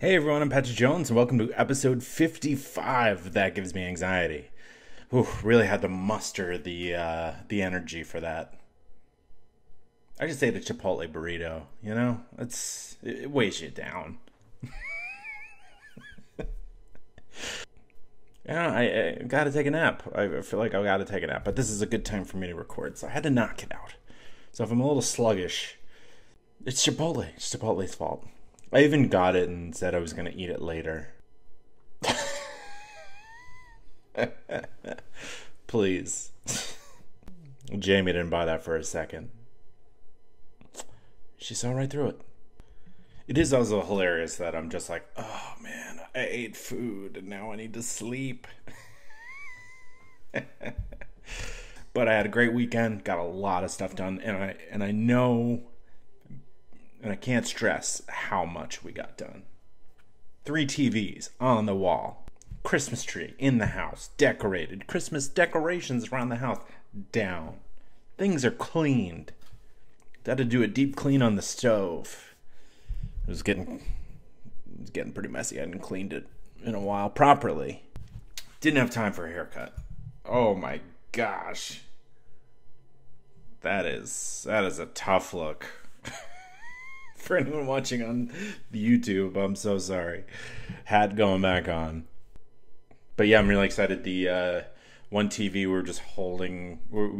Hey everyone, I'm Patrick Jones, and welcome to episode 55 of That Gives Me Anxiety. Ooh, really had to muster the energy for that. I just ate a Chipotle burrito, it weighs you down. I gotta take a nap. I feel like I gotta take a nap, but this is a good time for me to record, so I had to knock it out. So if I'm a little sluggish, it's Chipotle. It's Chipotle's fault. I even got it and said I was going to eat it later. Please. Jamie didn't buy that for a second. She saw right through it. It is also hilarious that I'm just like, oh man, I ate food and now I need to sleep. But I had a great weekend, got a lot of stuff done, and I know... And I can't stress how much we got done. 3 TVs on the wall. Christmas tree in the house. Decorated. Christmas decorations around the house. Down. Things are cleaned. Had to do a deep clean on the stove. It was getting pretty messy. I hadn't cleaned it in a while properly. Didn't have time for a haircut. Oh my gosh. That is a tough look. For anyone watching on YouTube, I'm so sorry. Hat going back on. But yeah, I'm really excited. The one TV we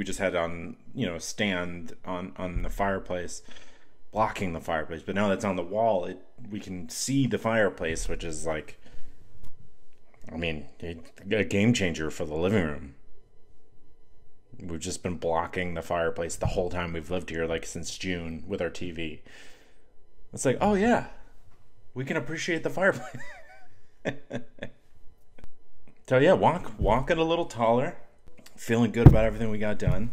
just had on, stand on the fireplace, blocking the fireplace. But now that's on the wall, we can see the fireplace, which is like, a game changer for the living room. We've just been blocking the fireplace the whole time we've lived here, like since June, with our TV. It's like, oh yeah, we can appreciate the fireplace. So yeah, walking a little taller, feeling good about everything we got done.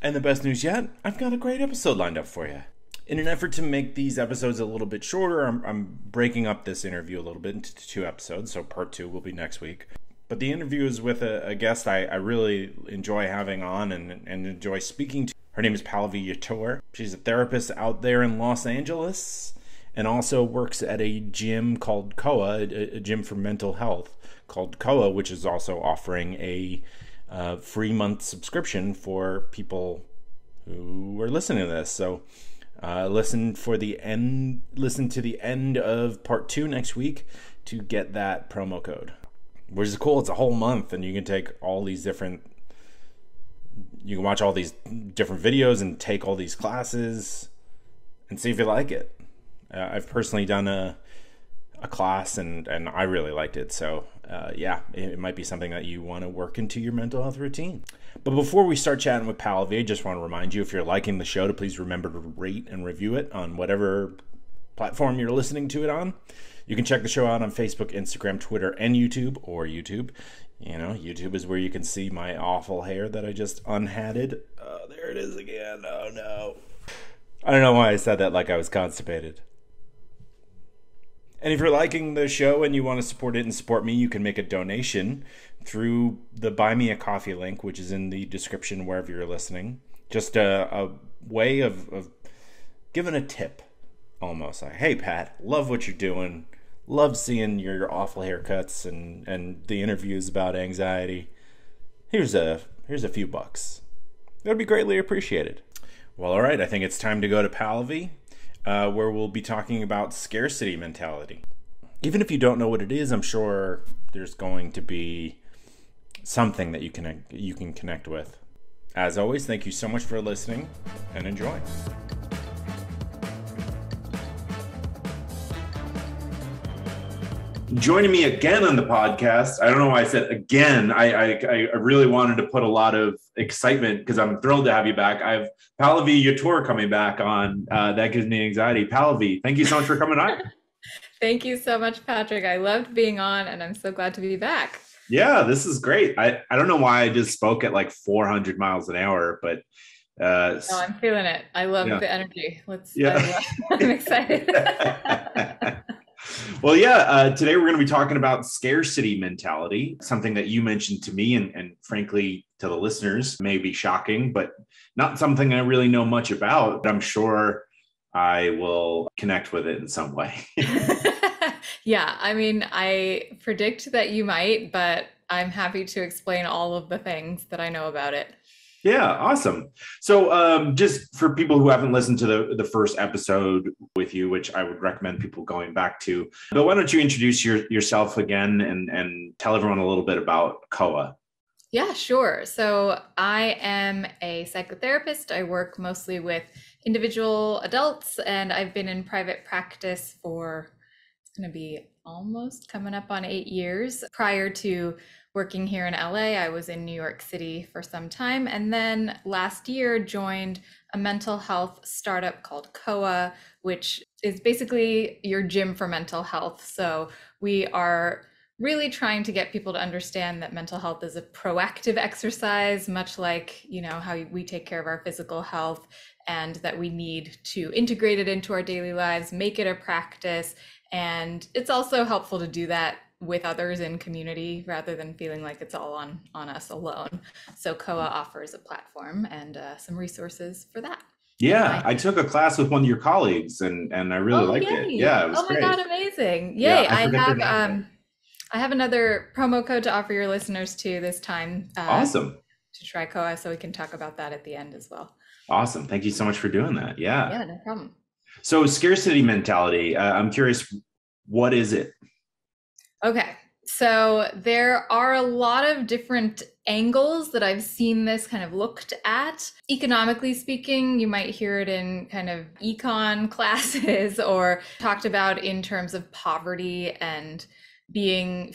And the best news yet, I've got a great episode lined up for you. In an effort to make these episodes a little bit shorter, I'm breaking up this interview a little bit into 2 episodes, so part 2 will be next week. But the interview is with a guest I really enjoy having on and enjoy speaking to. Her name is Pallavi Yetur. She's a therapist out there in Los Angeles and also works at a gym called KOA, a gym for mental health called KOA, which is also offering a free month subscription for people who are listening to this. So listen to the end of part 2 next week to get that promo code. Which is cool. It's a whole month and you can take all these different... You can watch all these different videos and take all these classes and see if you like it. I've personally done a class and I really liked it. So yeah, it might be something that you want to work into your mental health routine. But before we start chatting with Pallavi, I just want to remind you, if you're liking the show, to please remember to rate and review it on whatever platform you're listening to it on. You can check the show out on Facebook, Instagram, Twitter, and YouTube, or YouTube. YouTube is where you can see my awful hair that I just unhatted. Oh, there it is again. Oh, no. I don't know why I said that like I was constipated. And if you're liking the show and you want to support it and support me, you can make a donation through the Buy Me a Coffee link, which is in the description wherever you're listening. Just a way of giving a tip, almost. Like, hey, Pat, love what you're doing. Love seeing your awful haircuts and the interviews about anxiety. Here's a few bucks. That would be greatly appreciated. Well, all right. I think it's time to go to Pallavi, where we'll be talking about scarcity mentality. Even if you don't know what it is, I'm sure there's going to be something that you can connect with. As always, thank you so much for listening and enjoy. Joining me again on the podcast. I don't know why I said again. I really wanted to put a lot of excitement because I'm thrilled to have you back. I have Pallavi Yetur coming back on That Gives Me Anxiety. Pallavi, thank you so much for coming on. Thank you so much, Patrick. I loved being on and I'm so glad to be back. Yeah, this is great. I don't know why I just spoke at like 400 miles an hour, but no, I'm feeling it. I love the energy. I'm excited. Well, yeah, today we're going to be talking about scarcity mentality, something that you mentioned to me and frankly to the listeners may be shocking, but not something I really know much about. I'm sure I will connect with it in some way. Yeah, I mean, I predict that you might, but I'm happy to explain all of the things that I know about it. Yeah, awesome. So, just for people who haven't listened to the first episode with you, which I would recommend people going back to, but why don't you introduce yourself again and tell everyone a little bit about COA? Yeah, sure. So I am a psychotherapist. I work mostly with individual adults, and I've been in private practice for, it's going to be almost coming up on 8 years. Prior to working here in LA, I was in New York City for some time, and then last year joined a mental health startup called COA, which is basically your gym for mental health. So we are really trying to get people to understand that mental health is a proactive exercise, much like, how we take care of our physical health, and that we need to integrate it into our daily lives, make it a practice. And it's also helpful to do that with others in community rather than feeling like it's all on us alone. So COA offers a platform and some resources for that. Yeah, I took a class with one of your colleagues and I really liked it. Yay. Yeah, it was Oh my great. God, amazing. Yeah, Yay. I forget their name. I have another promo code to offer your listeners too this time. Awesome. To try COA, so we can talk about that at the end as well. Awesome. Thank you so much for doing that. Yeah. Yeah, no problem. So scarcity mentality, I'm curious, what is it? Okay. So there are a lot of different angles that I've seen this kind of looked at. Economically speaking, you might hear it in kind of econ classes or talked about in terms of poverty and being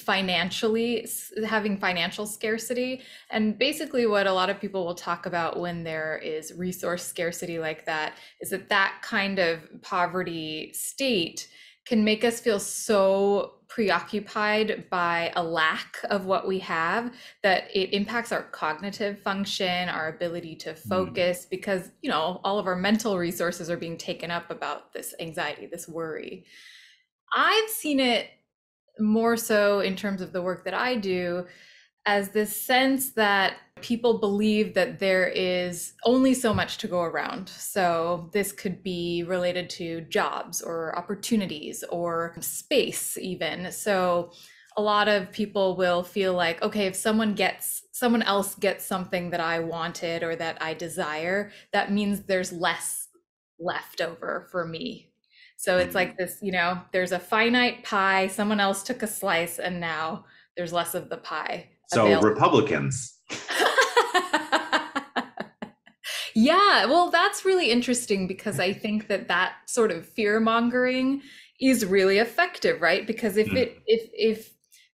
having financial scarcity. And basically what a lot of people will talk about when there is resource scarcity like that is that kind of poverty state can make us feel so preoccupied by a lack of what we have that it impacts our cognitive function, our ability to focus, because, all of our mental resources are being taken up about this anxiety, this worry. I've seen it more so in terms of the work that I do as this sense that people believe that there is only so much to go around. So this could be related to jobs or opportunities or space even. So a lot of people will feel like, okay, if someone else gets something that I wanted or that I desire, that means there's less left over for me. So it's like this, there's a finite pie, someone else took a slice, and now there's less of the pie. So available. Republicans. Yeah, well, that's really interesting because I think that sort of fear mongering is really effective, right? Because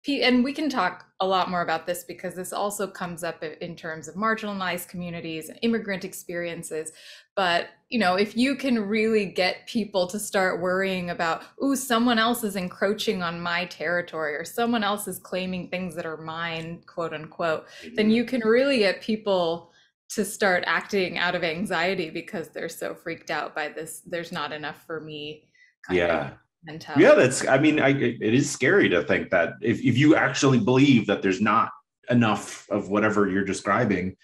and we can talk a lot more about this because this also comes up in terms of marginalized communities and immigrant experiences. But, if you can really get people to start worrying about, someone else is encroaching on my territory or someone else is claiming things that are mine, quote unquote, then you can really get people to start acting out of anxiety because they're so freaked out by this, there's not enough for me kind of mentality. Yeah, it is scary to think that if you actually believe that there's not enough of whatever you're describing,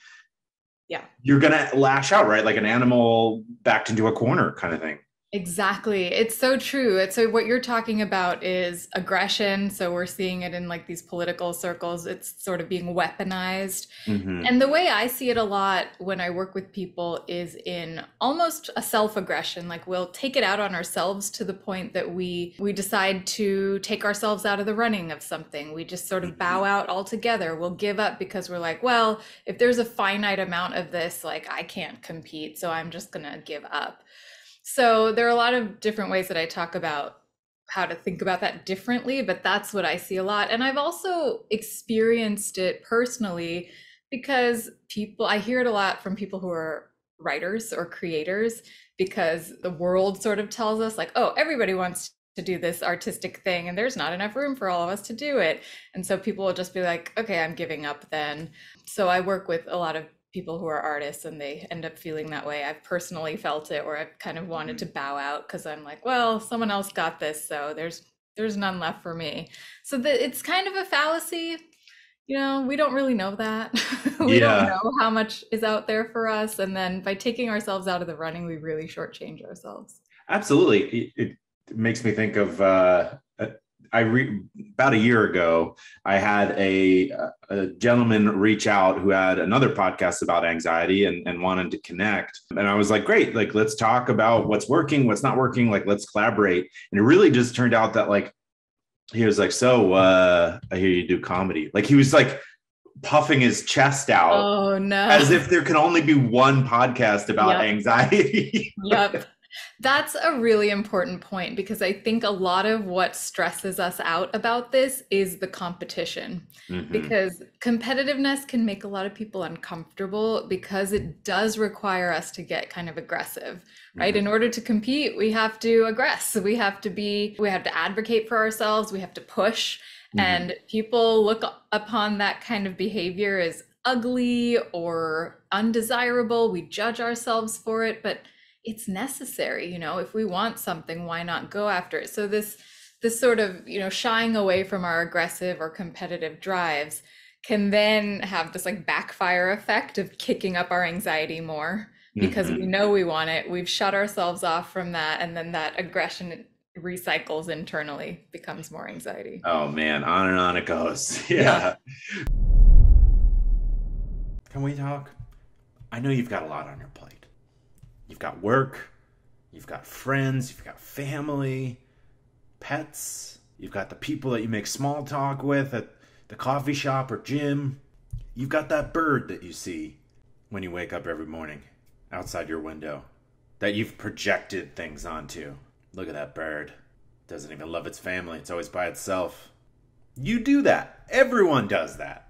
you're gonna lash out, right? Like an animal backed into a corner kind of thing. Exactly. It's so true. So what you're talking about is aggression. So we're seeing it in like these political circles. It's sort of being weaponized. And the way I see it a lot when I work with people is in almost a self-aggression. Like we'll take it out on ourselves to the point that we decide to take ourselves out of the running of something. We just sort of bow out altogether. We'll give up because we're like, well, if there's a finite amount of this, like I can't compete, so I'm just gonna give up. So there are a lot of different ways that I talk about how to think about that differently, but that's what I see a lot. And I've also experienced it personally because I hear it a lot from people who are writers or creators, because the world sort of tells us like, oh, everybody wants to do this artistic thing and there's not enough room for all of us to do it. And so people will just be like, okay, I'm giving up then. So I work with a lot of people who are artists and they end up feeling that way. I've personally felt it, or I've kind of wanted to bow out because I'm like, well, someone else got this, so there's none left for me. So it's kind of a fallacy. We don't really know that. We don't know how much is out there for us. And then by taking ourselves out of the running, we really shortchange ourselves. Absolutely. It makes me think of about a year ago, I had a gentleman reach out who had another podcast about anxiety and wanted to connect. And I was like, great, like, let's talk about what's working, what's not working, like, let's collaborate. And it really just turned out that like, he was like, so I hear you do comedy. Like he was like puffing his chest out. Oh no. As if there can only be one podcast about Yep. anxiety. Yep. That's a really important point because I think a lot of what stresses us out about this is the competition. Mhm. Because competitiveness can make a lot of people uncomfortable because it does require us to get kind of aggressive, right? Mhm. In order to compete, we have to aggress. We have to advocate for ourselves. We have to push. Mhm. And people look upon that kind of behavior as ugly or undesirable. We judge ourselves for it, but it's necessary. If we want something, why not go after it? So this sort of, shying away from our aggressive or competitive drives can then have this like backfire effect of kicking up our anxiety more because we know we want it. We've shut ourselves off from that, and then that aggression recycles internally, becomes more anxiety. Oh man, on and on it goes. Yeah. Can we talk? I know you've got a lot on your plate. You've got work, you've got friends, you've got family, pets, you've got the people that you make small talk with at the coffee shop or gym. You've got that bird that you see when you wake up every morning outside your window that you've projected things onto. Look at that bird. Doesn't even love its family. It's always by itself. You do that. Everyone does that.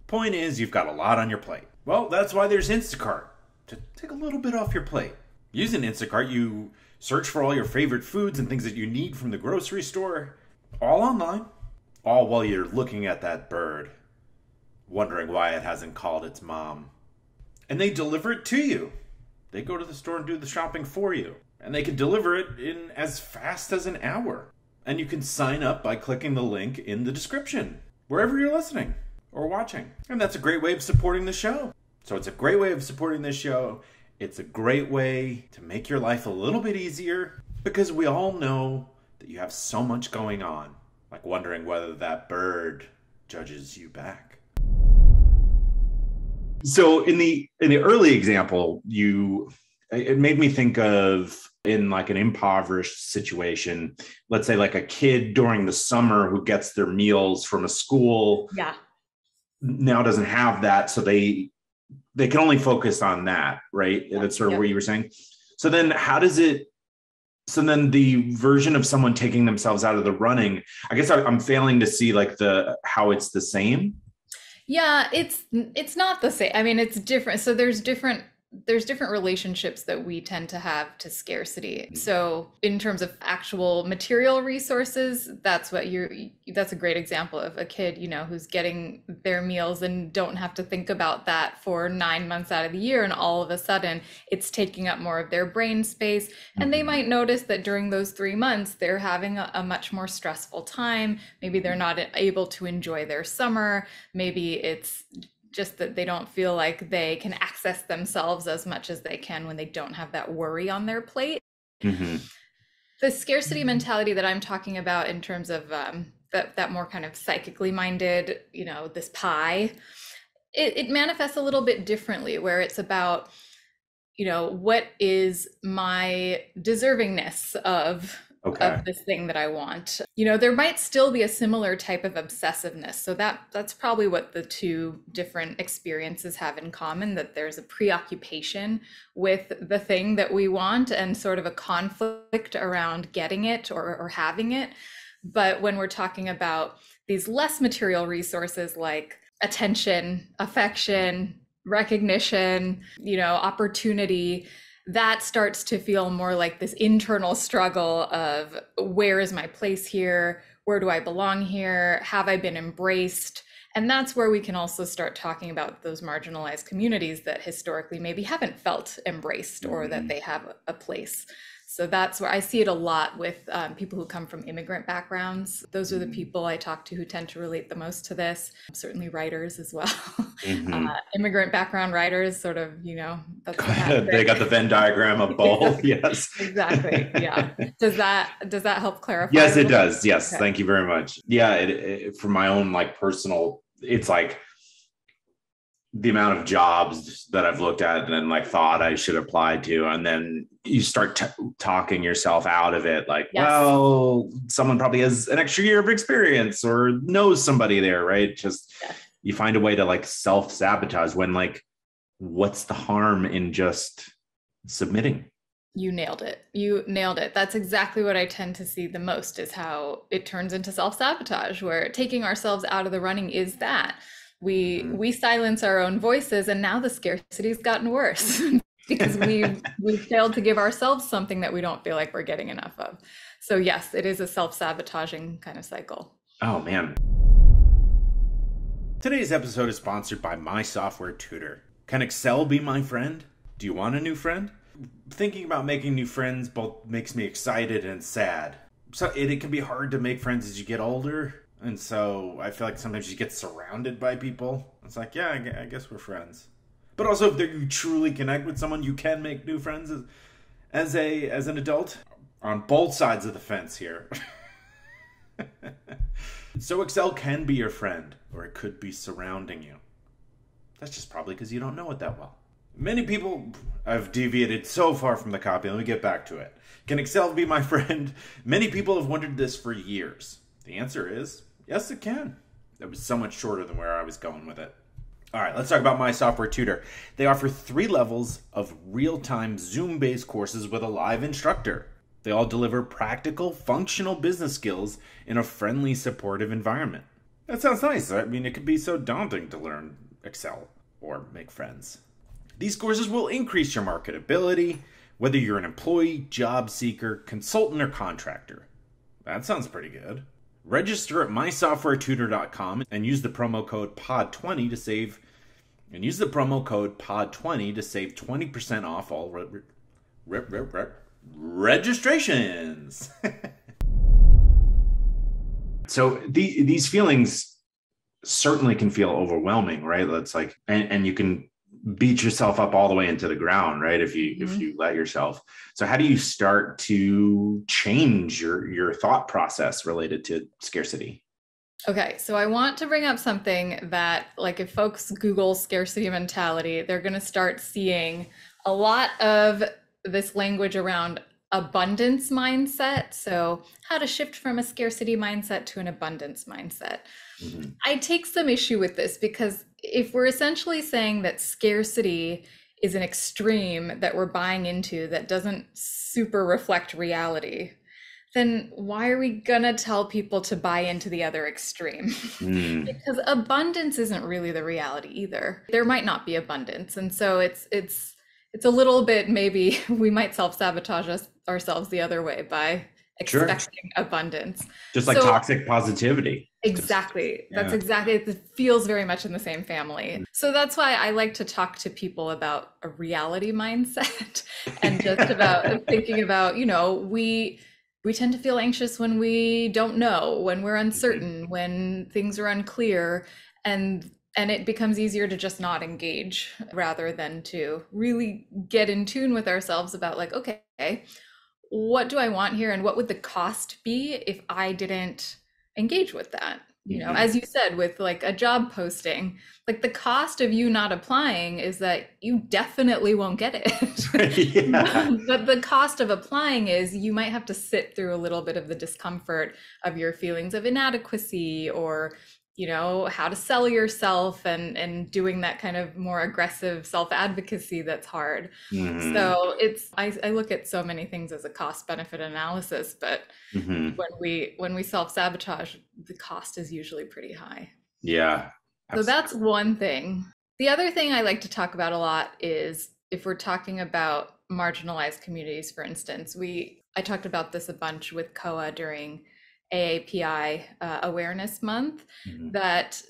Point is, you've got a lot on your plate. Well, that's why there's Instacart. To take a little bit off your plate. Using Instacart, you search for all your favorite foods and things that you need from the grocery store, all online, all while you're looking at that bird, wondering why it hasn't called its mom. And they deliver it to you. They go to the store and do the shopping for you. And they can deliver it in as fast as an hour. And you can sign up by clicking the link in the description, wherever you're listening or watching. And that's a great way of supporting the show. So it's a great way of supporting this show. It's a great way to make your life a little bit easier because we all know that you have so much going on, like wondering whether that bird judges you back. So in the early example, it made me think of in like an impoverished situation, let's say like a kid during the summer who gets their meals from a school. Yeah. Now doesn't have that, so they can only focus on that, right? That's sort of what you were saying. So then so then the version of someone taking themselves out of the running, I guess I'm failing to see like how it's the same. Yeah, it's not the same. I mean, it's different. So there's different relationships that we tend to have to scarcity. So in terms of actual material resources, that's a great example of a kid, who's getting their meals and don't have to think about that for 9 months out of the year. And all of a sudden it's taking up more of their brain space. And they might notice that during those 3 months, they're having a much more stressful time. Maybe they're not able to enjoy their summer. Maybe it's just that they don't feel like they can access themselves as much as they can when they don't have that worry on their plate. Mm-hmm. The scarcity mentality that I'm talking about in terms of that more kind of psychically minded, this pie, it manifests a little bit differently, where it's about, what is my deservingness of this thing that I want. There might still be a similar type of obsessiveness. So that's probably what the two different experiences have in common, that there's a preoccupation with the thing that we want and sort of a conflict around getting it or having it. But when we're talking about these less material resources like attention, affection, recognition, opportunity, that starts to feel more like this internal struggle of where is my place here? Where do I belong here? Have I been embraced? And that's where we can also start talking about those marginalized communities that historically maybe haven't felt embraced or that they have a place. So that's where I see it a lot with people who come from immigrant backgrounds. Those are the people I talk to who tend to relate the most to this. Certainly writers as well. Immigrant background writers, sort of, that's they got the Venn diagram of both. Yes, exactly. Yeah. Does that help clarify? Yes, it does. Yes, okay. Thank you very much. Yeah, for my own personal, it's the amount of jobs that I've looked at and thought I should apply to, and then you start talking yourself out of it. Yes. Well, someone probably has an extra year of experience or knows somebody there, right? Just you find a way to self-sabotage when what's the harm in just submitting? You nailed it. That's exactly what I tend to see the most, is how it turns into self-sabotage, where taking ourselves out of the running is that. We silence our own voices, and now the scarcity's gotten worse because we've failed to give ourselves something that we don't feel like we're getting enough of. So yes, it is a self-sabotaging kind of cycle. Oh man. Today's episode is sponsored by My Software Tutor. Can Excel be my friend? Do you want a new friend? Thinking about making new friends both makes me excited and sad. So it can be hard to make friends as you get older. And so I feel like sometimes you get surrounded by people. It's yeah, I guess we're friends. But also, if you truly connect with someone, you can make new friends as an adult. On both sides of the fence here. So Excel can be your friend, or it could be surrounding you. That's just probably because you don't know it that well. Many people, I've deviated so far from the copy. Let me get back to it. Can Excel be my friend? Many people have wondered this for years. The answer is, yes, it can. That was so much shorter than where I was going with it. All right, let's talk about My Software Tutor. They offer 3 levels of real-time Zoom-based courses with a live instructor. They all deliver practical, functional business skills in a friendly, supportive environment. That sounds nice. I mean, it could be so daunting to learn Excel or make friends. These courses will increase your marketability, whether you're an employee, job seeker, consultant, or contractor. That sounds pretty good. Register at mysoftwaretutor.com and use the promo code POD20 to save. And use the promo code POD20 to save 20% off all registrations. So these feelings certainly can feel overwhelming, right? That's and you can beat yourself up all the way into the ground, right? If you let yourself. So how do you start to change your thought process related to scarcity? Okay, so I want to bring up something that, if folks Google scarcity mentality, they're going to start seeing a lot of this language around abundance mindset. So how to shift from a scarcity mindset to an abundance mindset. Mm-hmm. I take some issue with this, because if we're essentially saying that scarcity is an extreme that we're buying into that doesn't super reflect reality, then why are we gonna tell people to buy into the other extreme? Because abundance isn't really the reality either. There might not be abundance. And so it's a little bit, maybe we might self-sabotage ourselves the other way by expecting abundance. Just toxic positivity. Exactly. That's exactly, it feels very much in the same family. So that's why I like to talk to people about a reality mindset and just about thinking about, we tend to feel anxious when we don't know, when we're uncertain, when things are unclear, and it becomes easier to just not engage rather than to really get in tune with ourselves about okay, what do I want here? And what would the cost be if I didn't engage with that? As you said, with a job posting, the cost of you not applying is that you definitely won't get it. But the cost of applying is you might have to sit through a little bit of the discomfort of your feelings of inadequacy, or how to sell yourself, and doing that kind of more aggressive self-advocacy that's hard. Mm-hmm. So I look at so many things as a cost-benefit analysis, but when we self-sabotage, the cost is usually pretty high. Yeah. Absolutely. So that's one thing. The other thing I like to talk about a lot is if we're talking about marginalized communities, for instance. I talked about this a bunch with COA during AAPI Awareness Month, that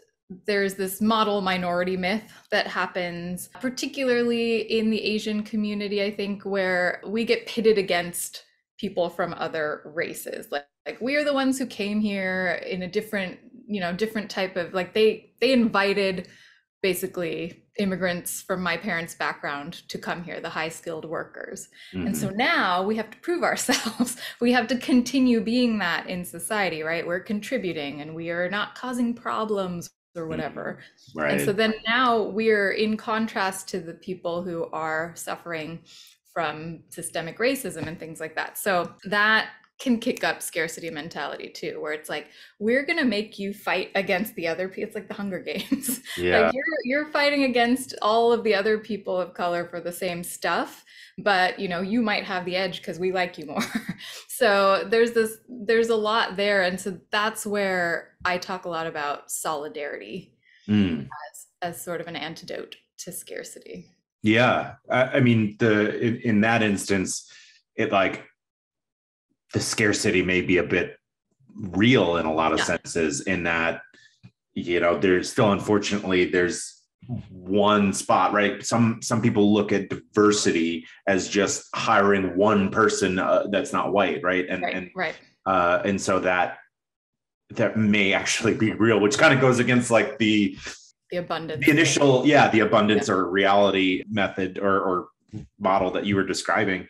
there's this model minority myth that happens, particularly in the Asian community, I think, where we get pitted against people from other races. Like we are the ones who came here in a different, different type of, like they invited basically immigrants from my parents' background to come here, the high skilled workers. And so now we have to prove ourselves. We have to continue being that in society, right? We're contributing and we are not causing problems or whatever. Right. And so then now we're in contrast to the people who are suffering from systemic racism and things like that. So that can kick up scarcity mentality too, where it's like, we're going to make you fight against the other people. It's like the Hunger Games. Yeah. Like you're fighting against all of the other people of color for the same stuff, but you might have the edge because we like you more. So there's a lot there. And so that's where I talk a lot about solidarity as sort of an antidote to scarcity. Yeah. I mean, in that instance, it like, the scarcity may be a bit real in a lot of senses, in that, there's still, unfortunately, there's one spot, right? Some people look at diversity as just hiring one person that's not white, right? And so that may actually be real, which kind of goes against like the abundance, the abundance or reality method or model that you were describing.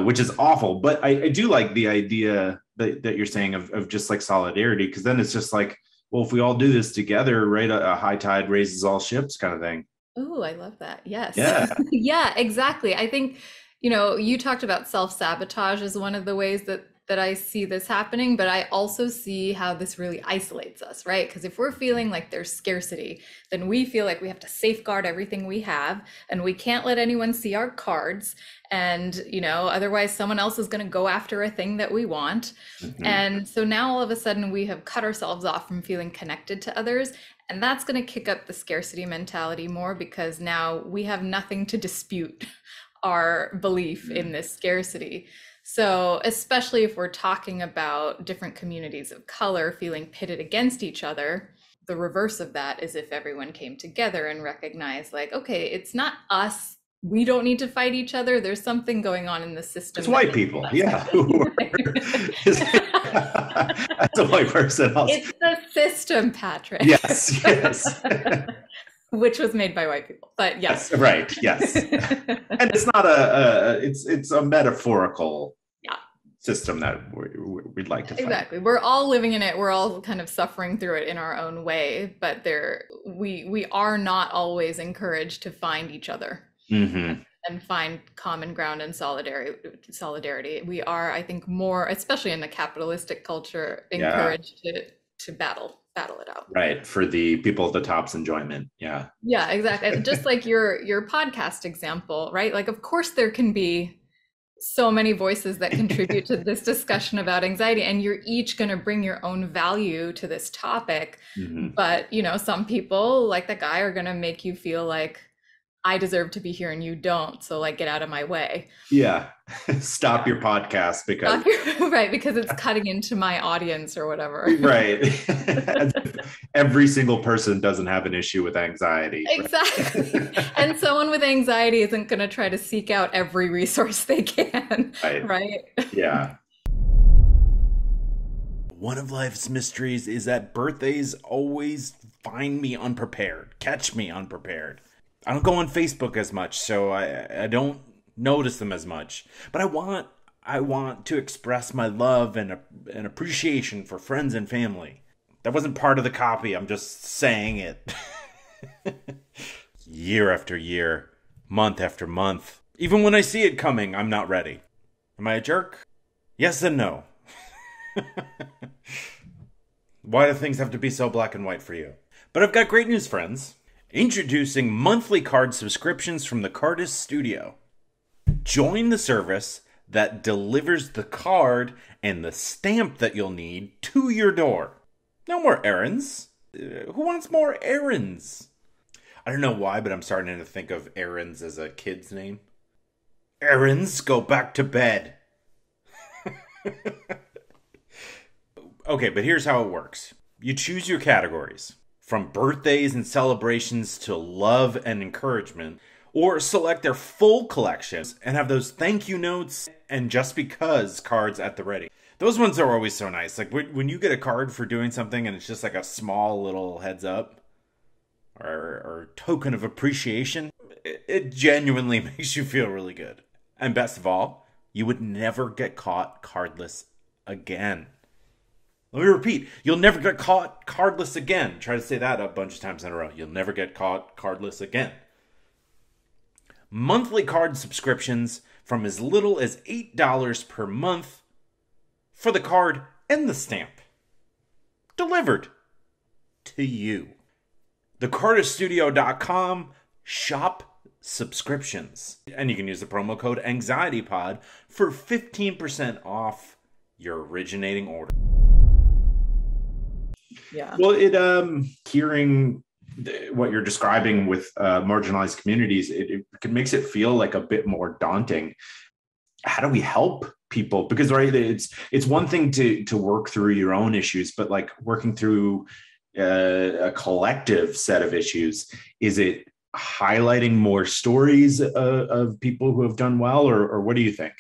Which is awful. But I do like the idea that you're saying of just like solidarity, because then it's just like, well, if we all do this together, right, a high tide raises all ships kind of thing. Oh, I love that. Yes. Yeah. Yeah, exactly. I think, you talked about self-sabotage as one of the ways that I see this happening, but I also see how this really isolates us, right? Because if we're feeling like there's scarcity, then we feel like we have to safeguard everything we have and we can't let anyone see our cards. And, otherwise someone else is going to go after a thing that we want. And so now all of a sudden we have cut ourselves off from feeling connected to others. And that's going to kick up the scarcity mentality more, because now we have nothing to dispute our belief in this scarcity. So especially if we're talking about different communities of color feeling pitted against each other, the reverse of that is if everyone came together and recognized, like, okay, it's not us. We don't need to fight each other. There's something going on in the system. It's white people. Yeah. That's a white person. It's the system, Patrick. Yes. Which was made by white people, but yes. Right. Yes. And it's not it's a metaphorical system that we'd like to fight. Exactly. We're all living in it. We're all kind of suffering through it in our own way, but we are not always encouraged to find each other and find common ground and solidarity. We are, I think, more, especially in the capitalistic culture, encouraged to battle it out. Right. For the people at the top's enjoyment. Yeah. Yeah, exactly. And just like your podcast example, right? Like, of course, there can be so many voices that contribute to this discussion about anxiety, and you're each going to bring your own value to this topic. But, some people, like that guy, are going to make you feel like, I deserve to be here and you don't. So like, get out of my way. Yeah. Stop your podcast because right, because it's cutting into my audience or whatever. Right. Every single person doesn't have an issue with anxiety. Exactly. Right? And someone with anxiety isn't going to try to seek out every resource they can. Right. Yeah. One of life's mysteries is that birthdays always find me unprepared, catch me unprepared. I don't go on Facebook as much, so I don't notice them as much. But I want to express my love and appreciation for friends and family. That wasn't part of the copy. I'm just saying it. Year after year, month after month. Even when I see it coming, I'm not ready. Am I a jerk? Yes and no. Why do things have to be so black and white for you? But I've got great news, friends. Introducing monthly card subscriptions from the Cardist Studio. Join the service that delivers the card and the stamp that you'll need to your door. No more errands. Who wants more errands? I don't know why, but I'm starting to think of errands as a kid's name. Errands, go back to bed. Okay, but here's how it works. You choose your categories. From birthdays and celebrations to love and encouragement, Or select their full collections and have those thank you notes and just because cards at the ready. Those ones are always so nice. Like when you get a card for doing something and it's just like a small little heads up or token of appreciation, it genuinely makes you feel really good. And best of all, you would never get caught cardless again. Let me repeat, you'll never get caught cardless again. Try to say that a bunch of times in a row. You'll never get caught cardless again. Monthly card subscriptions from as little as $8 per month for the card and the stamp. Delivered to you. TheCardistStudio.com shop subscriptions. And you can use the promo code AnxietyPod for 15% off your originating order. Yeah. Well, hearing what you're describing with marginalized communities, it makes it feel like a bit more daunting. How do we help people? Because right, it's one thing to work through your own issues, but like working through a collective set of issues, is it highlighting more stories of people who have done well, or what do you think?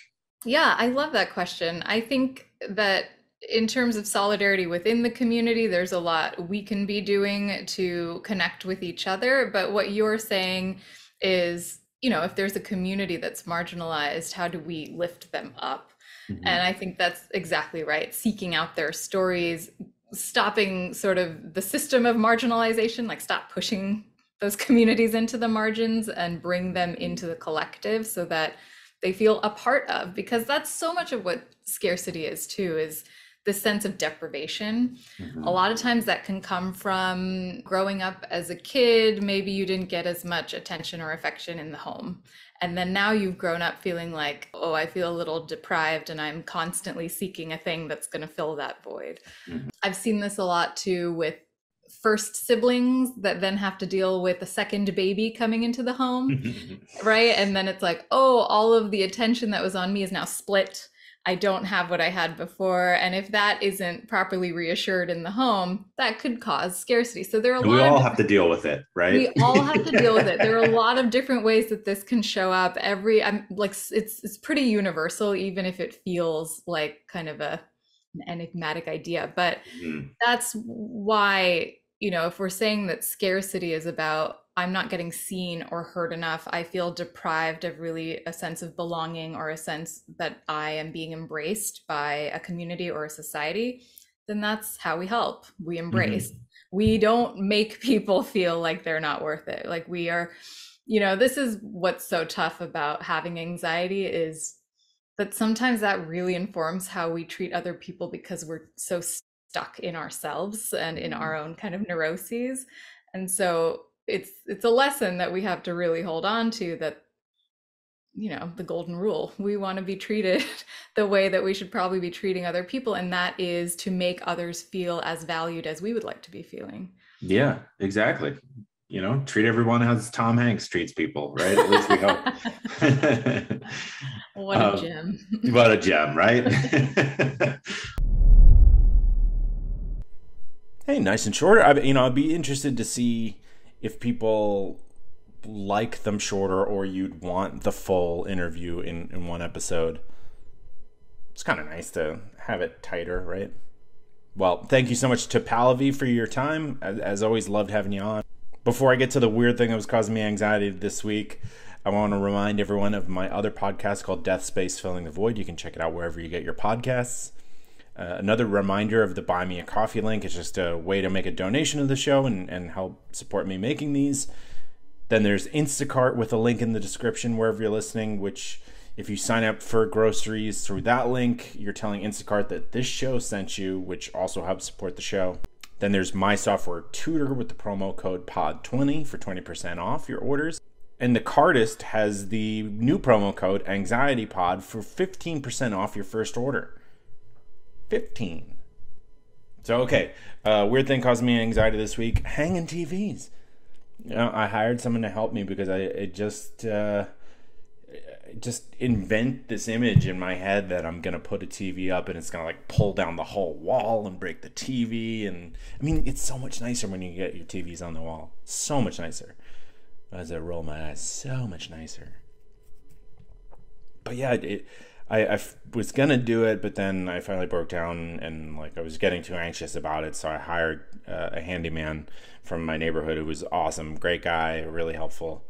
Yeah, I love that question. I think that in terms of solidarity within the community, there's a lot we can be doing to connect with each other. But what you're saying is, if there's a community that's marginalized, how do we lift them up? Mm-hmm. And I think that's exactly right. Seeking out their stories, stopping sort of the system of marginalization, like stop pushing those communities into the margins and bring them into the collective so that they feel a part of, because that's so much of what scarcity is too, is this sense of deprivation. Mm-hmm. A lot of times that can come from growing up as a kid. Maybe you didn't get as much attention or affection in the home. And then now you've grown up feeling like, oh, I feel a little deprived and I'm constantly seeking a thing that's going to fill that void. Mm-hmm. I've seen this a lot too with first siblings that then have to deal with a second baby coming into the home, right? And then it's like, oh, all of the attention that was on me is now split. I don't have what I had before. And if that isn't properly reassured in the home, that could cause scarcity. So there are we all have to deal with it, right? We all have to deal with it. There are a lot of different ways that this can show up. It's pretty universal, even if it feels like kind of an enigmatic idea. But that's why, if we're saying that scarcity is about I'm not getting seen or heard enough, I feel deprived of really a sense of belonging or a sense that I am being embraced by a community or a society, then that's how we help. We embrace. Mm-hmm. We don't make people feel like they're not worth it. Like we are, this is what's so tough about having anxiety, is that sometimes that really informs how we treat other people because we're so stuck in ourselves and in our own kind of neuroses. And so it's a lesson that we have to really hold on to, that, the golden rule, we want to be treated the way that we should probably be treating other people. And that is to make others feel as valued as we would like to be feeling. Yeah, exactly. Treat everyone as Tom Hanks treats people, right? At least we hope. What a gem. What a gem, right? Hey, nice and short. I'd be interested to see if people like them shorter, or you'd want the full interview in one episode. It's kind of nice to have it tighter, right? Well, thank you so much to Pallavi for your time. As always, loved having you on. Before I get to the weird thing that was causing me anxiety this week, I want to remind everyone of my other podcast called Death Space Filling the Void. You can check it out wherever you get your podcasts. Another reminder of the Buy Me a Coffee link. It's just a way to make a donation to the show and help support me making these. Then there's Instacart with a link in the description wherever you're listening, which if you sign up for groceries through that link, you're telling Instacart that this show sent you, which also helps support the show. Then there's My Software Tutor with the promo code POD20 for 20% off your orders. And the Cardist has the new promo code AnxietyPod for 15% off your first order. 15. So, okay. Weird thing causing me anxiety this week. Hanging TVs. I hired someone to help me because I just invent this image in my head that I'm going to put a TV up and it's going to like pull down the whole wall and break the TV. And I mean, it's so much nicer when you get your TVs on the wall. So much nicer. As I roll my eyes, so much nicer. But yeah, I was gonna do it, but then I finally broke down and like I was getting too anxious about it, so I hired a handyman from my neighborhood who was awesome, great guy, really helpful,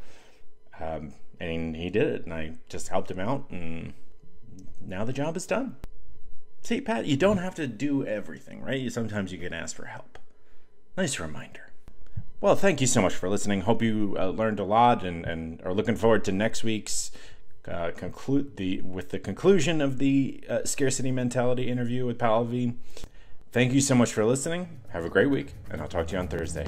and he did it, and I just helped him out, and now the job is done. See, Pat, you don't have to do everything, right? Sometimes you can ask for help. Nice reminder. Well, thank you so much for listening. Hope you learned a lot and are looking forward to next week's conclusion of the scarcity mentality interview with Pallavi. Thank you so much for listening. Have a great week, and I'll talk to you on Thursday.